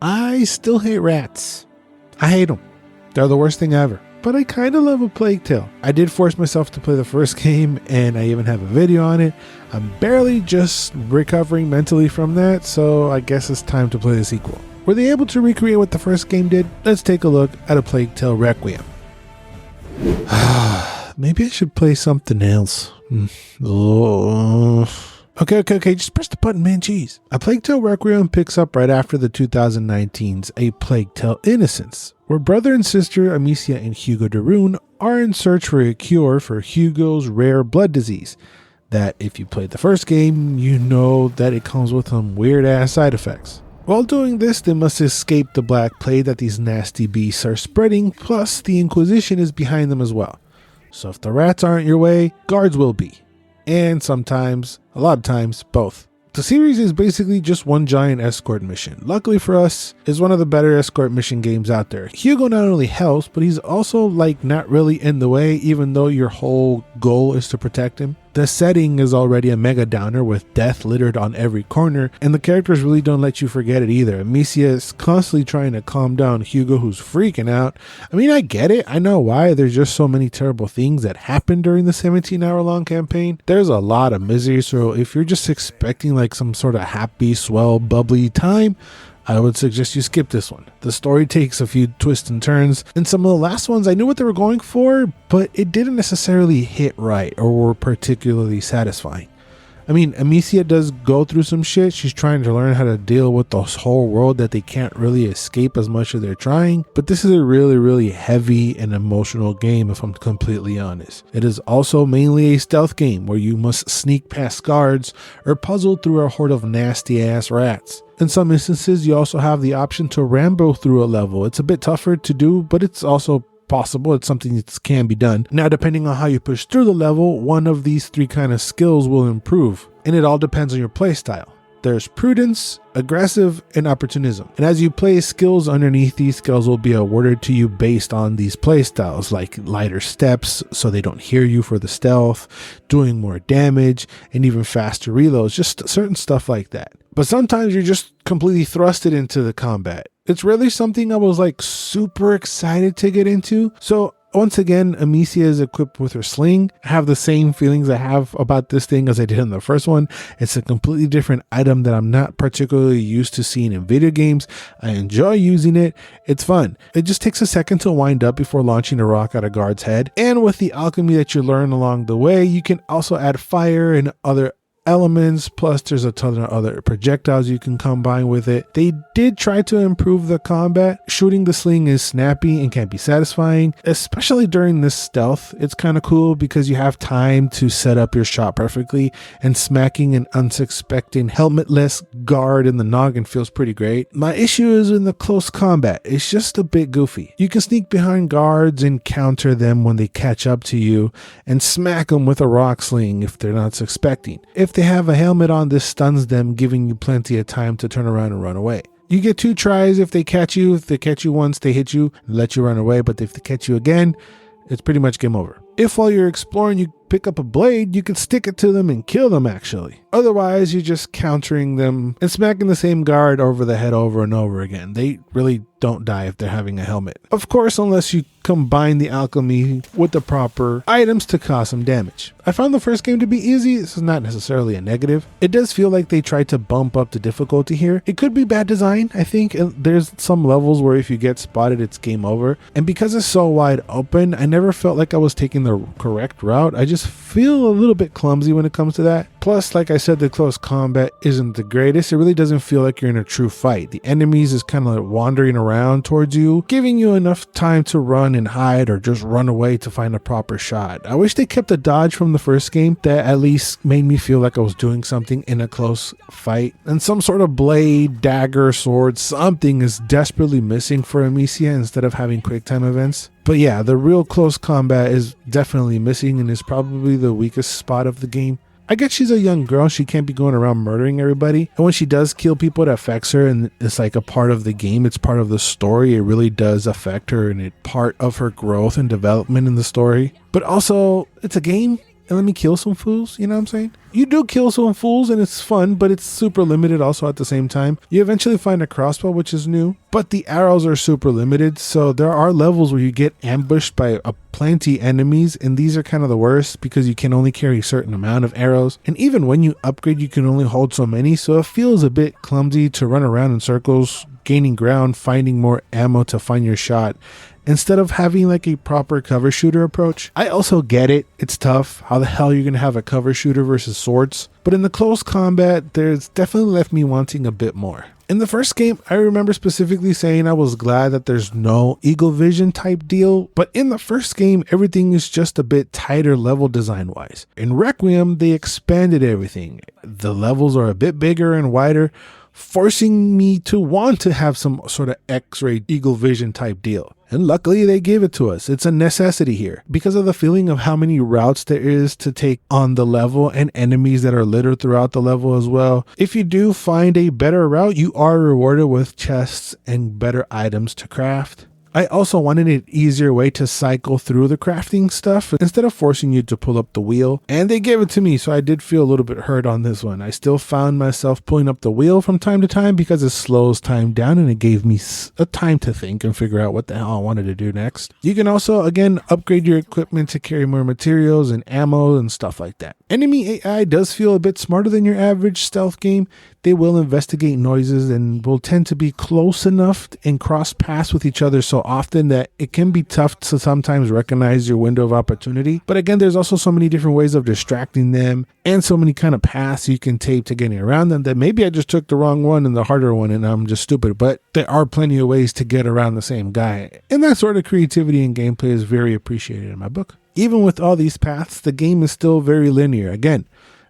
I still hate rats. I hate them. They're the worst thing ever. But I kind of love A Plague Tale. I did force myself to play the first game, and I even have a video on it. I'm barely just recovering mentally from that, so I guess it's time to play the sequel. Were they able to recreate what the first game did? Let's take a look at A Plague Tale Requiem. Maybe I should play something else. Okay, just press the button, man, jeez. A Plague Tale Requiem picks up right after the 2019's A Plague Tale Innocence, where brother and sister Amicia and Hugo de Rune are in search for a cure for Hugo's rare blood disease. That, if you played the first game, you know that it comes with some weird-ass side effects. While doing this, they must escape the black plague that these nasty beasts are spreading, plus the Inquisition is behind them as well. So if the rats aren't your way, guards will be. And sometimes, a lot of times, both. The series is basically just one giant escort mission. Luckily for us, it's one of the better escort mission games out there. Hugo not only helps, but he's also like not really in the way, even though your whole goal is to protect him. The setting is already a mega downer with death littered on every corner, and the characters really don't let you forget it either. Amicia is constantly trying to calm down Hugo, who's freaking out. I mean, I get it. I know why. There's just so many terrible things that happen during the 17-hour-long campaign. There's a lot of misery, so if you're just expecting like some sort of happy, swell, bubbly time, I would suggest you skip this one. The story takes a few twists and turns, and some of the last ones I knew what they were going for, but it didn't necessarily hit right or were particularly satisfying. I mean, Amicia does go through some shit. She's trying to learn how to deal with this whole world that they can't really escape as much as they're trying. But this is a really, really heavy and emotional game, if I'm completely honest. It is also mainly a stealth game where you must sneak past guards or puzzle through a horde of nasty ass rats. In some instances, you also have the option to ramble through a level. It's a bit tougher to do, but it's also possible. It's something that can be done. Now, depending on how you push through the level, one of these three kind of skills will improve, and it all depends on your playstyle. There's prudence, aggressive, and opportunism. And as you play skills underneath, these skills will be awarded to you based on these playstyles, like lighter steps so they don't hear you for the stealth, doing more damage, and even faster reloads, just certain stuff like that. But sometimes you're just completely thrusted into the combat. It's really something I was like super excited to get into. So once again, Amicia is equipped with her sling. I have the same feelings I have about this thing as I did in the first one. It's a completely different item that I'm not particularly used to seeing in video games. I enjoy using it. It's fun. It just takes a second to wind up before launching a rock at a guard's head. And with the alchemy that you learn along the way, you can also add fire and other elements, plus there's a ton of other projectiles you can combine with it. They did try to improve the combat. Shooting the sling is snappy and can be satisfying, especially during this stealth. It's kind of cool because you have time to set up your shot perfectly, and smacking an unsuspecting helmetless guard in the noggin feels pretty great. My issue is in the close combat. It's just a bit goofy. You can sneak behind guards and counter them when they catch up to you, and smack them with a rock sling if they're not suspecting. If they have a helmet on, this stuns them, giving you plenty of time to turn around and run away. You get 2 tries if they catch you. If they catch you once, they hit you and let you run away. But if they catch you again, it's pretty much game over. If while you're exploring you pick up a blade, you can stick it to them and kill them actually. Otherwise, you're just countering them and smacking the same guard over the head over and over again. They really don't die if they're having a helmet. Of course, unless you combine the alchemy with the proper items to cause some damage. I found the first game to be easy. This is not necessarily a negative. It does feel like they tried to bump up the difficulty here. It could be bad design, I think. There's some levels where if you get spotted, it's game over. And because it's so wide open, I never felt like I was taking the correct route. I just feel a little bit clumsy when it comes to that. Plus, like I said, the close combat isn't the greatest. It really doesn't feel like you're in a true fight. The enemies is kind of like wandering around towards you, giving you enough time to run and hide or just run away to find a proper shot. I wish they kept the dodge from the first game. That at least made me feel like I was doing something in a close fight. And some sort of blade, dagger, sword, something is desperately missing for Amicia instead of having quick time events. But yeah, the real close combat is definitely missing and is probably the weakest spot of the game. I guess she's a young girl. She can't be going around murdering everybody. And when she does kill people, it affects her and it's like a part of the game. It's part of the story. It really does affect her and it's part of her growth and development in the story. But also, it's a game and let me kill some fools. You know what I'm saying? You do kill some fools and it's fun, but it's super limited also at the same time. You eventually find a crossbow, which is new, but the arrows are super limited. So there are levels where you get ambushed by a plenty enemies, and these are kind of the worst because you can only carry a certain amount of arrows. And even when you upgrade, you can only hold so many. So it feels a bit clumsy to run around in circles, gaining ground, finding more ammo to find your shot, instead of having like a proper cover shooter approach. I also get it. It's tough. How the hell are you going to have a cover shooter versus swords? But in the close combat, there's definitely left me wanting a bit more. In the first game, I remember specifically saying I was glad that there's no eagle vision type deal, but in the first game, everything is just a bit tighter level design wise. In Requiem, they expanded everything. The levels are a bit bigger and wider, forcing me to want to have some sort of X-ray eagle vision type deal. And luckily they gave it to us. It's a necessity here because of the feeling of how many routes there is to take on the level and enemies that are littered throughout the level as well. If you do find a better route, you are rewarded with chests and better items to craft. I also wanted an easier way to cycle through the crafting stuff instead of forcing you to pull up the wheel. And they gave it to me, so I did feel a little bit hurt on this one. I still found myself pulling up the wheel from time to time because it slows time down and it gave me a time to think and figure out what the hell I wanted to do next. You can also, again, upgrade your equipment to carry more materials and ammo and stuff like that. Enemy AI does feel a bit smarter than your average stealth game. They will investigate noises and will tend to be close enough and cross paths with each other so often that it can be tough to sometimes recognize your window of opportunity. But again, there's also so many different ways of distracting them and so many kind of paths you can take to getting around them that maybe I just took the wrong one and the harder one and I'm just stupid. But there are plenty of ways to get around the same guy. And that sort of creativity and gameplay is very appreciated in my book. Even with all these paths, the game is still very linear. Again,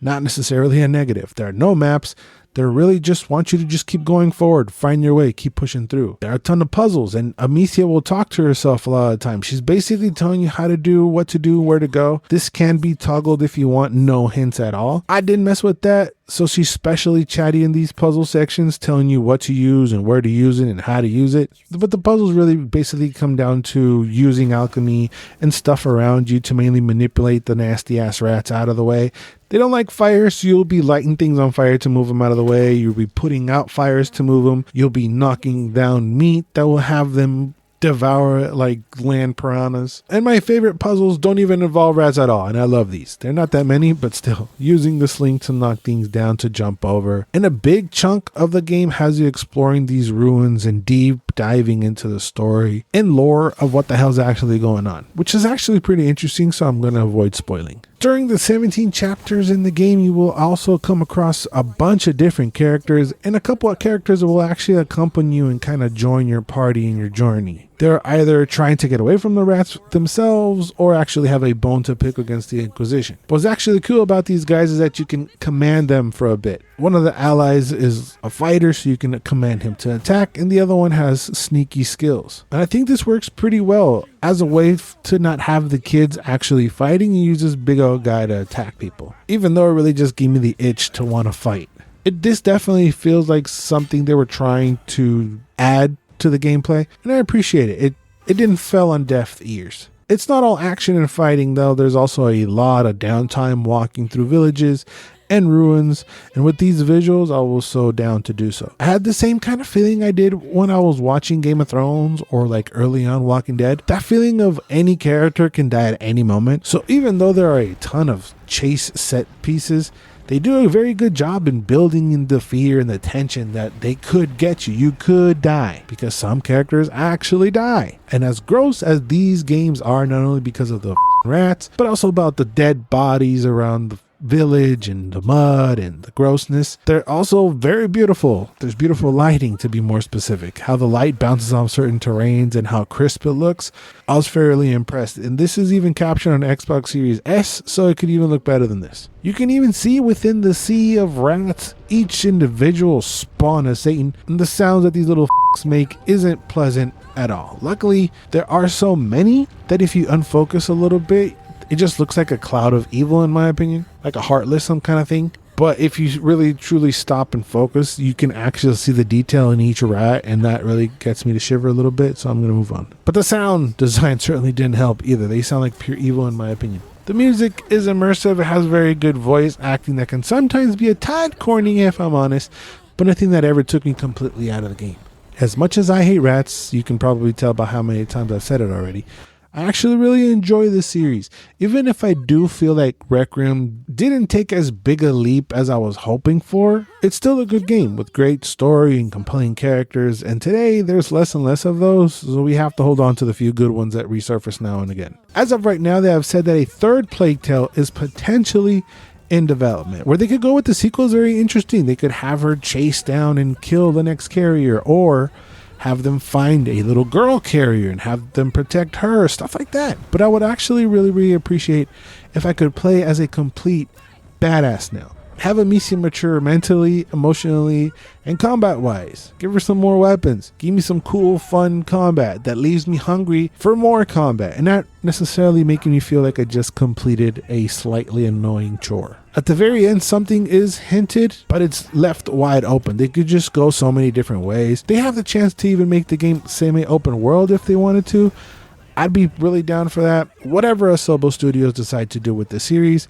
not necessarily a negative. There are no maps. They really just want you to just keep going forward, find your way, keep pushing through. There are a ton of puzzles, and Amicia will talk to herself a lot of the time. She's basically telling you how to do, what to do, where to go. This can be toggled if you want, no hints at all. I didn't mess with that. So she's specially chatty in these puzzle sections, telling you what to use and where to use it and how to use it. But the puzzles really basically come down to using alchemy and stuff around you to mainly manipulate the nasty ass rats out of the way. They don't like fire, so you'll be lighting things on fire to move them out of the way. You'll be putting out fires to move them. You'll be knocking down meat that will have them devour it like land piranhas. And my favorite puzzles don't even involve rats at all, and I love these. They're not that many, but still, using the sling to knock things down to jump over. And a big chunk of the game has you exploring these ruins and deep diving into the story and lore of what the hell's actually going on, which is actually pretty interesting, so I'm going to avoid spoiling. During the 17 chapters in the game, you will also come across a bunch of different characters and a couple of characters that will actually accompany you and kind of join your party in your journey. They're either trying to get away from the rats themselves or actually have a bone to pick against the Inquisition. What's actually cool about these guys is that you can command them for a bit. One of the allies is a fighter, so you can command him to attack, and the other one has sneaky skills. And I think this works pretty well. As a way to not have the kids actually fighting, you use this big old guy to attack people. Even though it really just gave me the itch to want to fight. This definitely feels like something they were trying to add to the gameplay, and I appreciate it. It didn't fall on deaf ears. It's not all action and fighting though. There's also a lot of downtime walking through villages and ruins, and with these visuals I was so down to do so. I had the same kind of feeling I did when I was watching Game of Thrones or like early on Walking Dead. That feeling of any character can die at any moment. So even though there are a ton of chase set pieces, they do a very good job in building in the fear and the tension that they could get you. You could die, because some characters actually die. And as gross as these games are, not only because of the rats, but also about the dead bodies around the village and the mud and the grossness, they're also very beautiful. There's beautiful lighting, to be more specific. How the light bounces off certain terrains and how crisp it looks. I was fairly impressed. And this is even captured on Xbox Series S, so it could even look better than this. You can even see within the sea of rats, each individual spawn of Satan, and the sounds that these little make isn't pleasant at all. Luckily, there are so many that if you unfocus a little bit, it just looks like a cloud of evil, in my opinion, like a heartless some kind of thing. But if you really truly stop and focus, you can actually see the detail in each rat, and that really gets me to shiver a little bit, so I'm going to move on. But the sound design certainly didn't help either. They sound like pure evil in my opinion. The music is immersive, it has very good voice acting that can sometimes be a tad corny if I'm honest, but nothing that ever took me completely out of the game. As much as I hate rats, you can probably tell by how many times I've said it already, I actually really enjoy this series. Even if I do feel like Requiem didn't take as big a leap as I was hoping for, it's still a good game with great story and compelling characters, and today there's less and less of those, so we have to hold on to the few good ones that resurface now and again. As of right now, they have said that a third Plague Tale is potentially in development. Where they could go with the sequel is very interesting. They could have her chase down and kill the next carrier, or have them find a little girl carrier and have them protect her, stuff like that. But I would actually really appreciate if I could play as a complete badass now. Have Amicia mature mentally, emotionally, and combat wise. Give her some more weapons. Give me some cool, fun combat that leaves me hungry for more combat and not necessarily making me feel like I just completed a slightly annoying chore. At the very end, something is hinted, but it's left wide open. They could just go so many different ways. They have the chance to even make the game semi-open world if they wanted to. I'd be really down for that. Whatever Asobo Studios decide to do with the series,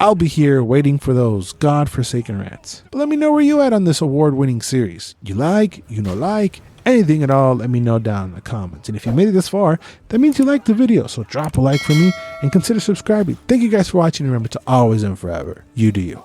I'll be here waiting for those godforsaken rats. But let me know where you at on this award-winning series. You like, you no like, anything at all, let me know down in the comments. And if you made it this far, that means you liked the video, so drop a like for me and consider subscribing. Thank you guys for watching, and remember to always and forever, you do you.